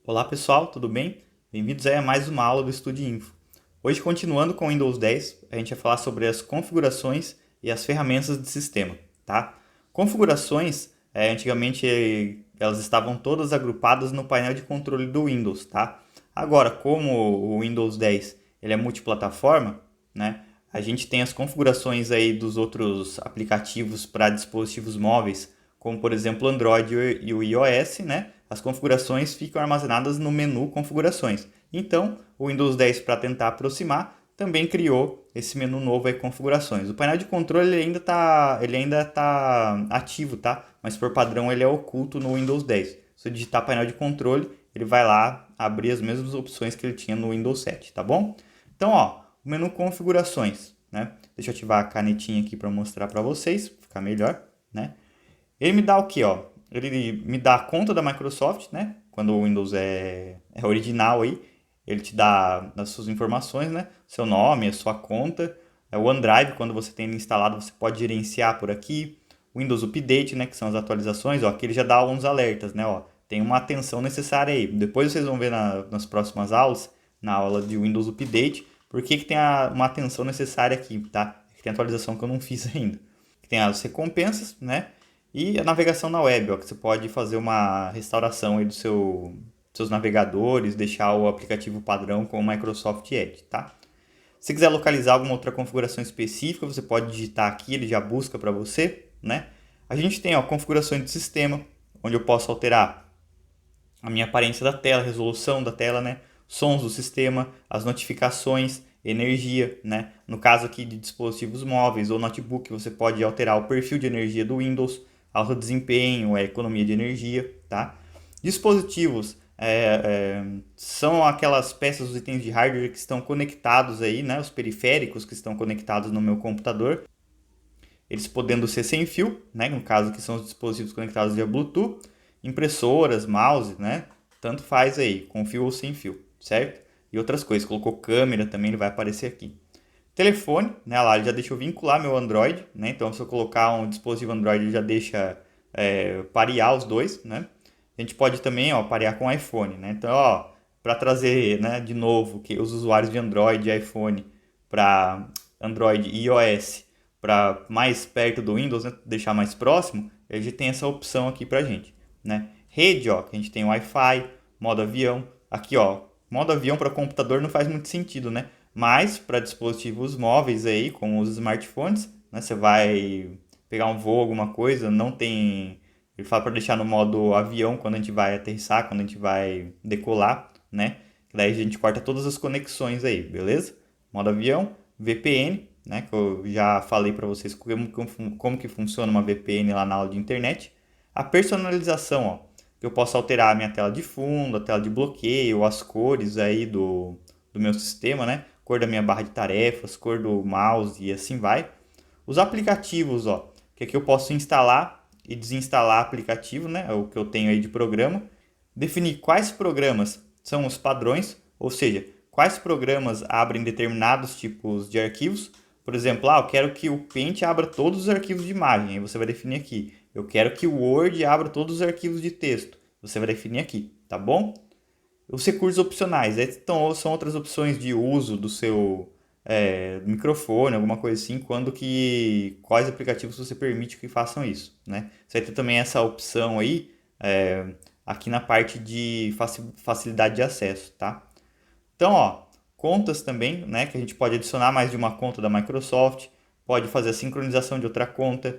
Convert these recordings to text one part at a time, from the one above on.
Olá pessoal, tudo bem? Bem-vindos aí a mais uma aula do Estude Info. Hoje, continuando com o Windows 10, a gente vai falar sobre as configurações e as ferramentas de sistema, tá? Configurações, antigamente elas estavam todas agrupadas no painel de controle do Windows, tá? Agora, como o Windows 10 ele é multiplataforma, né? A gente tem as configurações aí dos outros aplicativos para dispositivos móveis, como por exemplo o Android e o iOS, né? As configurações ficam armazenadas no menu Configurações. Então, o Windows 10, para tentar aproximar, também criou esse menu novo aí, Configurações. O painel de controle ele ainda tá ativo, tá? Mas por padrão ele é oculto no Windows 10. Se você digitar painel de controle, ele vai lá abrir as mesmas opções que ele tinha no Windows 7, tá bom? Então, ó, o menu Configurações, né? Deixa eu ativar a canetinha aqui para mostrar para vocês, ficar melhor, né? Ele me dá o que, ó? Ele me dá a conta da Microsoft, né? Quando o Windows é original aí, ele te dá as suas informações, né? Seu nome, a sua conta. O OneDrive, quando você tem ele instalado, você pode gerenciar por aqui. O Windows Update, né? Que são as atualizações, ó. Aqui ele já dá alguns alertas, né? Ó, tem uma atenção necessária aí. Depois vocês vão ver nas próximas aulas, na aula de Windows Update, por que tem uma atenção necessária aqui, tá? Tem atualização que eu não fiz ainda. Tem as recompensas, né? E a navegação na web, ó, que você pode fazer uma restauração aí seus navegadores, deixar o aplicativo padrão com o Microsoft Edge, tá? Se quiser localizar alguma outra configuração específica, você pode digitar aqui, ele já busca para você, né? A gente tem, ó, configurações de sistema, onde eu posso alterar a minha aparência da tela, a resolução da tela, né? Sons do sistema, as notificações, energia, né? No caso aqui de dispositivos móveis ou notebook, você pode alterar o perfil de energia do Windows, alto desempenho, economia de energia, tá? Dispositivos são aquelas peças, os itens de hardware que estão conectados aí, né? Os periféricos que estão conectados no meu computador, eles podendo ser sem fio, né? No caso que são os dispositivos conectados via Bluetooth, impressoras, mouse, né? Tanto faz aí, com fio ou sem fio, certo? E outras coisas, colocou câmera também, ele vai aparecer aqui. Telefone, né? Lá ele já deixa eu vincular meu Android, né? Então se eu colocar um dispositivo Android, ele já deixa parear os dois, né? A gente pode também, ó, parear com iPhone, né? Então, ó, para trazer, né, de novo, que os usuários de Android e iPhone para Android e iOS para mais perto do Windows, né, deixar mais próximo, a gente tem essa opção aqui pra gente, né? Rede, ó, que a gente tem Wi-Fi, modo avião. Aqui, ó, modo avião para computador não faz muito sentido, né? Mas para dispositivos móveis aí, como os smartphones, né, você vai pegar um voo, alguma coisa, não tem. Ele fala para deixar no modo avião quando a gente vai aterrissar, quando a gente vai decolar, né? Daí a gente corta todas as conexões aí, beleza? Modo avião, VPN, né? Que eu já falei para vocês como que funciona uma VPN lá na aula de internet. A personalização, ó, que eu posso alterar a minha tela de fundo, a tela de bloqueio, as cores aí do meu sistema, né? Cor da minha barra de tarefas, cor do mouse e assim vai. Os aplicativos, ó, que aqui eu posso instalar e desinstalar aplicativo, né? É o que eu tenho aí de programa. Definir quais programas são os padrões, ou seja, quais programas abrem determinados tipos de arquivos. Por exemplo, eu quero que o Paint abra todos os arquivos de imagem, aí você vai definir aqui. Eu quero que o Word abra todos os arquivos de texto, você vai definir aqui, tá bom? Os recursos opcionais, então, são outras opções de uso do seu microfone, alguma coisa assim, quais aplicativos você permite que façam isso, né? Você vai ter também essa opção aí, aqui na parte de facilidade de acesso, tá? Então, ó, contas também, né, que a gente pode adicionar mais de uma conta da Microsoft, pode fazer a sincronização de outra conta,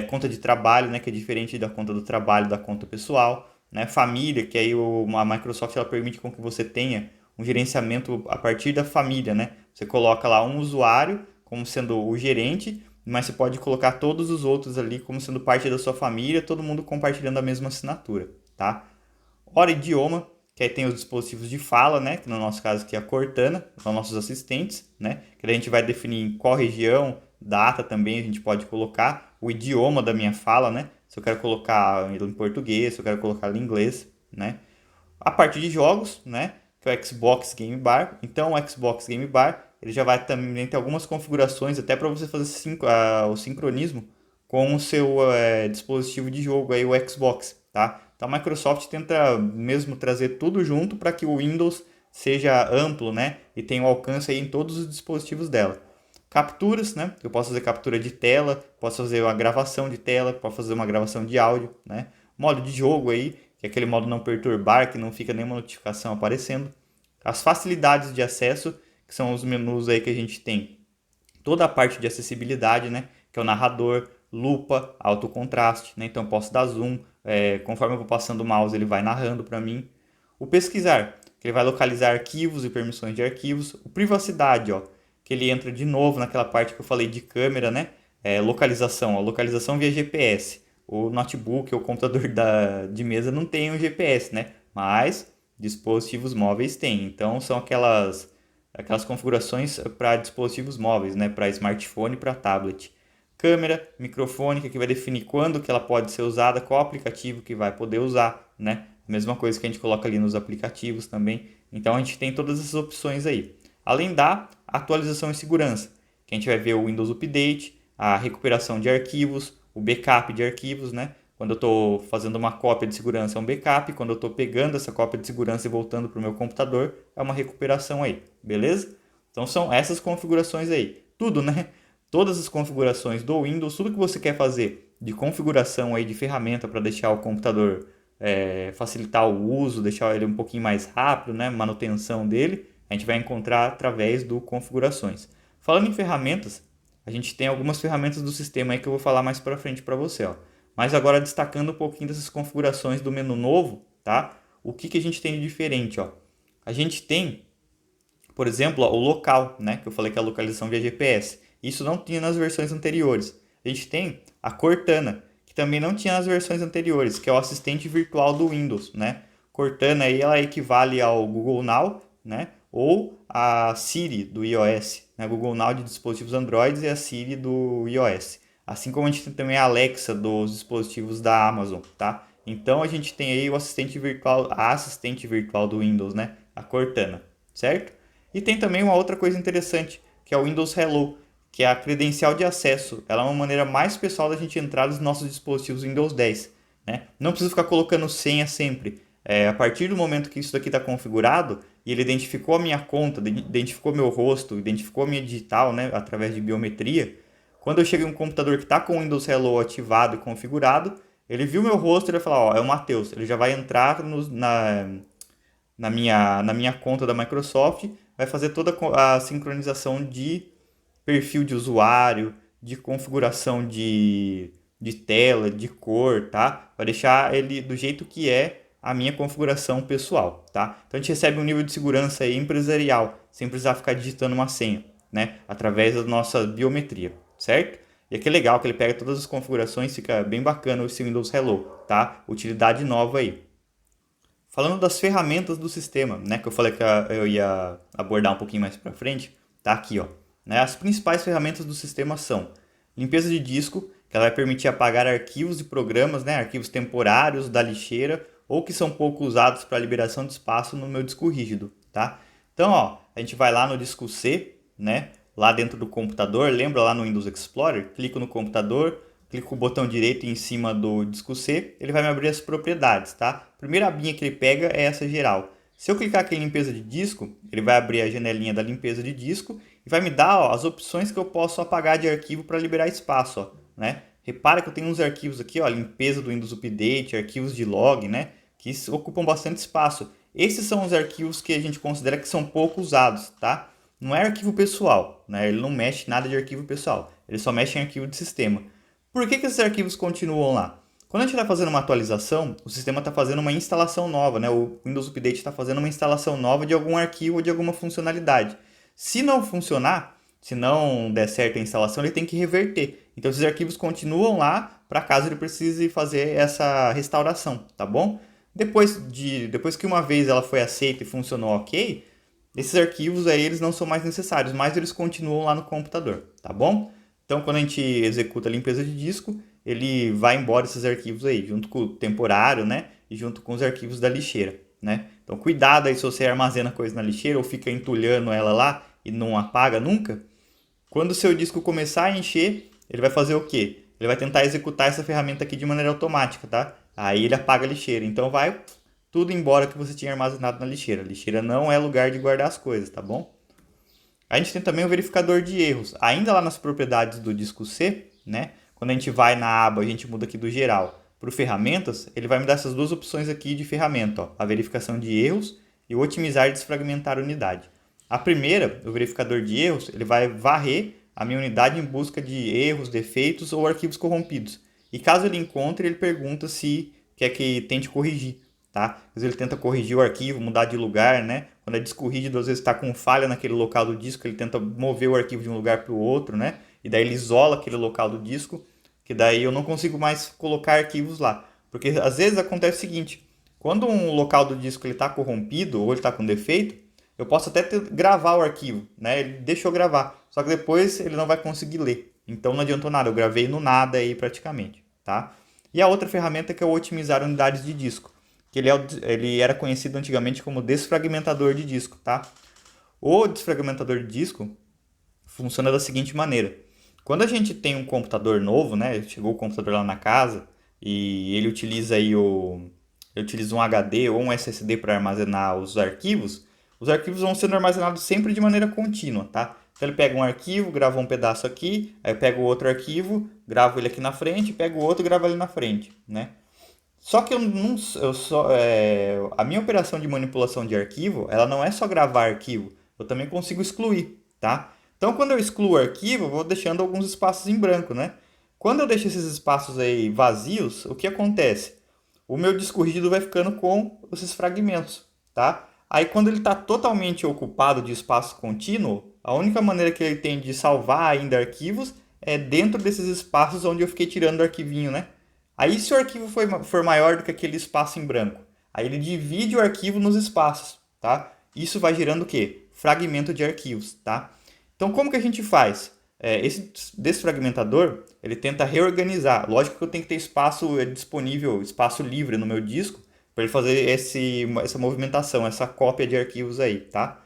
conta de trabalho, né, que é diferente da conta do trabalho, da conta pessoal, né, família, que aí a Microsoft ela permite com que você tenha um gerenciamento a partir da família, né? Você coloca lá um usuário como sendo o gerente, mas você pode colocar todos os outros ali como sendo parte da sua família, todo mundo compartilhando a mesma assinatura, tá? Hora idioma, que aí tem os dispositivos de fala, né? Que no nosso caso aqui é a Cortana, são nossos assistentes, né? Que daí a gente vai definir em qual região, data também a gente pode colocar, o idioma da minha fala, né? Se eu quero colocar ele em português, se eu quero colocar ele em inglês, né? A parte de jogos, né? Que é o Xbox Game Bar. Então o Xbox Game Bar ele já vai também ter algumas configurações até para você fazer o sincronismo com o seu dispositivo de jogo aí, o Xbox, tá? Então a Microsoft tenta mesmo trazer tudo junto para que o Windows seja amplo, né? E tenha um alcance aí em todos os dispositivos dela. Capturas, né? Eu posso fazer captura de tela, posso fazer uma gravação de tela, posso fazer uma gravação de áudio, né? Modo de jogo aí, que é aquele modo não perturbar, que não fica nenhuma notificação aparecendo. As facilidades de acesso, que são os menus aí que a gente tem. Toda a parte de acessibilidade, né? Que é o narrador, lupa, alto contraste, né? Então eu posso dar zoom, conforme eu vou passando o mouse ele vai narrando para mim. O pesquisar, que ele vai localizar arquivos e permissões de arquivos. O privacidade, ó, que ele entra de novo naquela parte que eu falei de câmera, né? Localização, ó, localização via GPS. O notebook ou o computador de mesa não tem um GPS, né? Mas dispositivos móveis têm. Então são aquelas configurações para dispositivos móveis, né? Para smartphone e para tablet. Câmera, microfone, que vai definir quando que ela pode ser usada, qual aplicativo que vai poder usar, né? Mesma coisa que a gente coloca ali nos aplicativos também. Então a gente tem todas essas opções aí. Além da atualização e segurança, que a gente vai ver o Windows Update, a recuperação de arquivos, o backup de arquivos, né? Quando eu estou fazendo uma cópia de segurança é um backup, quando eu estou pegando essa cópia de segurança e voltando para o meu computador é uma recuperação aí, beleza? Então são essas configurações aí. Tudo, né? Todas as configurações do Windows, tudo que você quer fazer de configuração aí de ferramenta para deixar o computador facilitar o uso, deixar ele um pouquinho mais rápido, né? Manutenção dele, a gente vai encontrar através do configurações. Falando em ferramentas, a gente tem algumas ferramentas do sistema aí que eu vou falar mais para frente para você, ó. Mas agora destacando um pouquinho dessas configurações do menu novo, tá? O que a gente tem de diferente, ó? A gente tem, por exemplo, ó, o local, né? Que eu falei que é a localização via GPS. Isso não tinha nas versões anteriores. A gente tem a Cortana, que também não tinha nas versões anteriores, que é o assistente virtual do Windows, né? Cortana aí ela equivale ao Google Now, né? Ou a Siri do iOS, né? Google Now de dispositivos Android e a Siri do iOS. Assim como a gente tem também a Alexa dos dispositivos da Amazon, tá? Então a gente tem aí o assistente virtual, a assistente virtual do Windows, né? A Cortana, certo? E tem também uma outra coisa interessante, que é o Windows Hello, que é a credencial de acesso. Ela é uma maneira mais pessoal da gente entrar nos nossos dispositivos Windows 10. Né? Não precisa ficar colocando senha sempre. A partir do momento que isso daqui está configurado e ele identificou a minha conta, identificou meu rosto, identificou a minha digital, né, através de biometria, quando eu chego em um computador que está com o Windows Hello ativado e configurado, ele viu meu rosto e vai falar, ó, é o Matheus. Ele já vai entrar na minha conta da Microsoft, vai fazer toda a sincronização de perfil de usuário, de configuração de tela, de cor, tá? Vai deixar ele do jeito que é a minha configuração pessoal, tá? Então a gente recebe um nível de segurança aí empresarial, sem precisar ficar digitando uma senha, né? Através da nossa biometria, certo? E aqui é legal que ele pega todas as configurações, fica bem bacana esse Windows Hello, tá? Utilidade nova aí. Falando das ferramentas do sistema, né? Que eu falei que eu ia abordar um pouquinho mais para frente, tá aqui, ó. Né? As principais ferramentas do sistema são limpeza de disco, que ela vai permitir apagar arquivos e programas, né? Arquivos temporários da lixeira ou que são pouco usados para liberação de espaço no meu disco rígido, tá? Então, ó, a gente vai lá no disco C, né? Lá dentro do computador, lembra lá no Windows Explorer? Clico no computador, clico com o botão direito em cima do disco C, ele vai me abrir as propriedades, tá? A primeira abinha que ele pega é essa geral. Se eu clicar aqui em limpeza de disco, ele vai abrir a janelinha da limpeza de disco e vai me dar, ó, as opções que eu posso apagar de arquivo para liberar espaço, ó, né? Repara que eu tenho uns arquivos aqui, ó, limpeza do Windows Update, arquivos de log, né? Que ocupam bastante espaço. Esses são os arquivos que a gente considera que são pouco usados, tá? Não é arquivo pessoal, né? Ele não mexe nada de arquivo pessoal. Ele só mexe em arquivo de sistema. Por que esses arquivos continuam lá? Quando a gente está fazendo uma atualização, o sistema está fazendo uma instalação nova, né? O Windows Update está fazendo uma instalação nova de algum arquivo ou de alguma funcionalidade. Se não funcionar, se não der certo a instalação, ele tem que reverter. Então esses arquivos continuam lá para caso ele precise fazer essa restauração, tá bom? Depois que uma vez ela foi aceita e funcionou ok, esses arquivos aí eles não são mais necessários, mas eles continuam lá no computador, tá bom? Então quando a gente executa a limpeza de disco, ele vai embora esses arquivos aí, junto com o temporário, né? E junto com os arquivos da lixeira, né? Então cuidado aí se você armazena coisa na lixeira ou fica entulhando ela lá e não apaga nunca. Quando o seu disco começar a encher, ele vai fazer o quê? ele vai tentar executar essa ferramenta aqui de maneira automática, tá? Aí ele apaga a lixeira. Então vai tudo embora que você tinha armazenado na lixeira. A lixeira não é lugar de guardar as coisas, tá bom? A gente tem também o verificador de erros. Ainda lá nas propriedades do disco C, né? Quando a gente vai na aba, a gente muda aqui do geral para o ferramentas, ele vai me dar essas duas opções aqui de ferramenta, ó, a verificação de erros e o otimizar e desfragmentar a unidade. A primeira, o verificador de erros, ele vai varrer a minha unidade em busca de erros, defeitos ou arquivos corrompidos. E caso ele encontre, ele pergunta se quer que tente corrigir, tá? Às vezes ele tenta corrigir o arquivo, mudar de lugar, né? Quando é disco rígido, às vezes está com falha naquele local do disco, ele tenta mover o arquivo de um lugar para o outro, né? E daí ele isola aquele local do disco, que daí eu não consigo mais colocar arquivos lá. Porque às vezes acontece o seguinte, quando um local do disco está corrompido ou ele está com defeito, eu posso até gravar o arquivo, né? Ele deixou gravar, só que depois ele não vai conseguir ler. Então não adiantou nada, eu gravei no nada aí praticamente, tá? E a outra ferramenta que é o otimizar unidades de disco, que ele era conhecido antigamente como desfragmentador de disco, tá? O desfragmentador de disco funciona da seguinte maneira. Quando a gente tem um computador novo, né? Chegou o computador lá na casa e ele utiliza aí ele utiliza um HD ou um SSD para armazenar os arquivos vão sendo armazenados sempre de maneira contínua, tá? Então ele pega um arquivo, grava um pedaço aqui, aí eu pego outro arquivo, gravo ele aqui na frente, pego outro e gravo ele na frente, né? Só que a minha operação de manipulação de arquivo, ela não é só gravar arquivo, eu também consigo excluir, tá? Então quando eu excluo o arquivo, eu vou deixando alguns espaços em branco, né? Quando eu deixo esses espaços aí vazios, o que acontece? O meu disco rígido vai ficando com esses fragmentos, tá? Aí quando ele está totalmente ocupado de espaço contínuo, a única maneira que ele tem de salvar ainda arquivos é dentro desses espaços onde eu fiquei tirando o arquivinho, né? Aí se o arquivo for maior do que aquele espaço em branco, aí ele divide o arquivo nos espaços, tá? Isso vai gerando o quê? Fragmento de arquivos, tá? Então como que a gente faz? Esse desfragmentador, ele tenta reorganizar. Lógico que eu tenho que ter espaço disponível, espaço livre no meu disco, para ele fazer essa movimentação, essa cópia de arquivos aí, tá?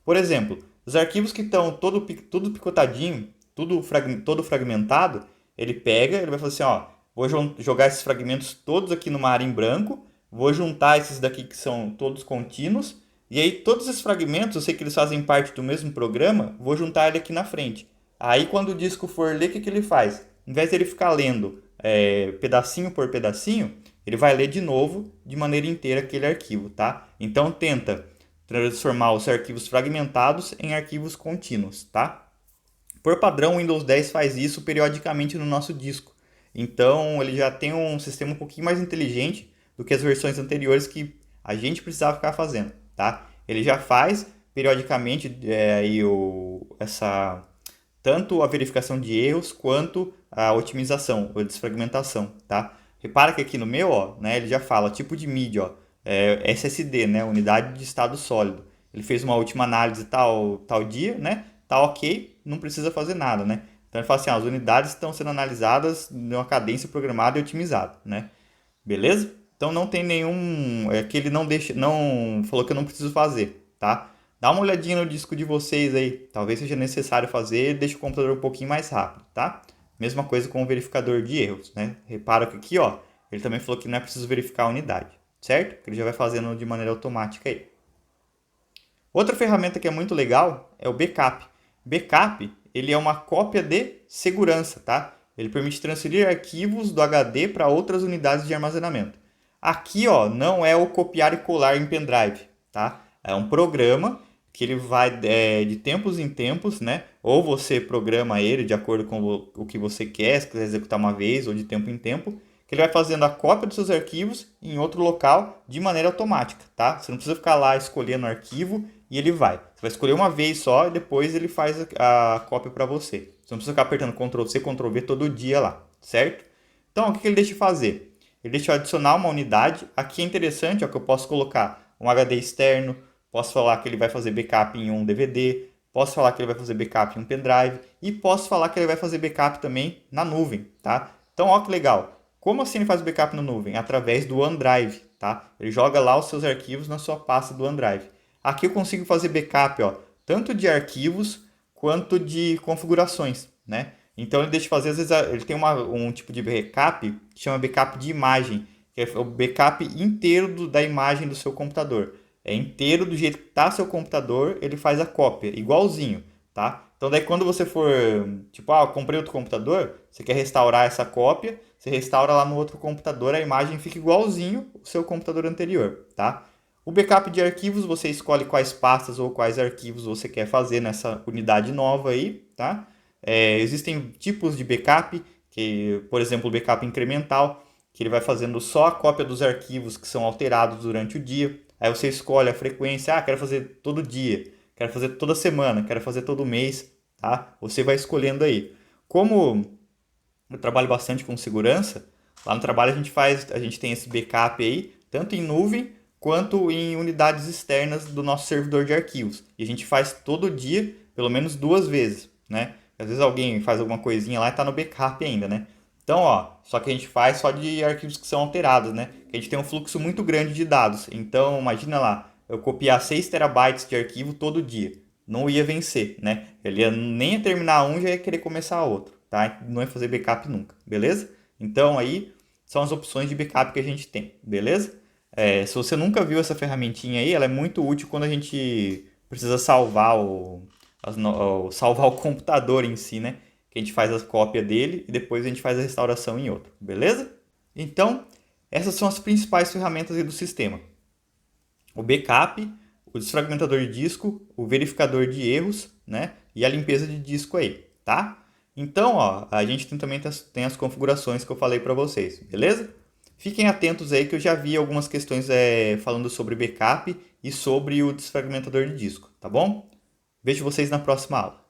Por exemplo, os arquivos que estão tudo picotadinho, todo fragmentado, ele vai fazer assim, ó, vou jogar esses fragmentos todos aqui numa área em branco, vou juntar esses daqui que são todos contínuos, e aí todos esses fragmentos, eu sei que eles fazem parte do mesmo programa, vou juntar ele aqui na frente. Aí quando o disco for ler, o que ele faz? Em vez de ele ficar lendo pedacinho por pedacinho, ele vai ler de novo, de maneira inteira, aquele arquivo, tá? Então tenta transformar os arquivos fragmentados em arquivos contínuos, tá? Por padrão, o Windows 10 faz isso periodicamente no nosso disco. Então, ele já tem um sistema um pouquinho mais inteligente do que as versões anteriores que a gente precisava ficar fazendo, tá? Ele já faz periodicamente tanto a verificação de erros quanto a otimização, a desfragmentação, tá? Repara que aqui no meu, ó, né, ele já fala tipo de mídia, ó, SSD, né, unidade de estado sólido. Ele fez uma última análise tal dia, né? Tá ok, não precisa fazer nada, né? Então ele fala assim, as unidades estão sendo analisadas numa cadência programada e otimizada, né? Beleza? Então não tem nenhum, que ele não falou que eu não preciso fazer, tá? Dá uma olhadinha no disco de vocês aí, talvez seja necessário fazer, deixa o computador um pouquinho mais rápido, tá? Mesma coisa com o verificador de erros, né? Repara que aqui, ó, ele também falou que não é preciso verificar a unidade, certo? Que ele já vai fazendo de maneira automática aí. Outra ferramenta que é muito legal é o backup. Backup, ele é uma cópia de segurança, tá? Ele permite transferir arquivos do HD para outras unidades de armazenamento. Aqui, ó, não é o copiar e colar em pendrive, tá? É um programa que ele vai de tempos em tempos, né? Ou você programa ele de acordo com o que você quer, se quiser executar uma vez ou de tempo em tempo, que ele vai fazendo a cópia dos seus arquivos em outro local de maneira automática, tá? Você não precisa ficar lá escolhendo o arquivo e ele vai. Você vai escolher uma vez só e depois ele faz a cópia para você. Você não precisa ficar apertando Ctrl+C, Ctrl+V todo dia lá, certo? Então, o que ele deixa de fazer? Ele deixa eu adicionar uma unidade. Aqui é interessante, ó, que eu posso colocar um HD externo, posso falar que ele vai fazer backup em um DVD, posso falar que ele vai fazer backup em um pendrive e posso falar que ele vai fazer backup também na nuvem, tá? Então, ó que legal. Como assim ele faz backup na nuvem? Através do OneDrive, tá? Ele joga lá os seus arquivos na sua pasta do OneDrive. Aqui eu consigo fazer backup, ó, tanto de arquivos quanto de configurações, né? Então ele deixa de fazer, às vezes ele tem um tipo de backup que chama backup de imagem, que é o backup inteiro da imagem do seu computador. É inteiro do jeito que está seu computador, ele faz a cópia, igualzinho, tá? Então daí quando você for, tipo, eu comprei outro computador, você quer restaurar essa cópia, você restaura lá no outro computador, a imagem fica igualzinho o seu computador anterior, tá? O backup de arquivos, você escolhe quais pastas ou quais arquivos você quer fazer nessa unidade nova aí, tá? Existem tipos de backup, que, por exemplo, o backup incremental, que ele vai fazendo só a cópia dos arquivos que são alterados durante o dia. Aí você escolhe a frequência, quero fazer todo dia, quero fazer toda semana, quero fazer todo mês, tá? Você vai escolhendo aí. Como eu trabalho bastante com segurança, lá no trabalho a gente tem esse backup aí, tanto em nuvem quanto em unidades externas do nosso servidor de arquivos. E a gente faz todo dia, pelo menos 2 vezes, né? Às vezes alguém faz alguma coisinha lá e está no backup ainda, né? Então, ó, só que a gente faz só de arquivos que são alterados, né? Que a gente tem um fluxo muito grande de dados. Então, imagina lá, eu copiar 6 terabytes de arquivo todo dia. Não ia vencer, né? Ele nem ia terminar um, já ia querer começar outro, tá? Não ia fazer backup nunca, beleza? Então, aí são as opções de backup que a gente tem, beleza? Se você nunca viu essa ferramentinha aí, ela é muito útil quando a gente precisa salvar salvar o computador em si, né? Que a gente faz a cópia dele e depois a gente faz a restauração em outro, beleza? Então, essas são as principais ferramentas aí do sistema. O backup, o desfragmentador de disco, o verificador de erros, né? E a limpeza de disco aí, tá? Então, ó, a gente também tem as configurações que eu falei para vocês, beleza? Fiquem atentos aí que eu já vi algumas questões falando sobre backup e sobre o desfragmentador de disco, tá bom? Vejo vocês na próxima aula.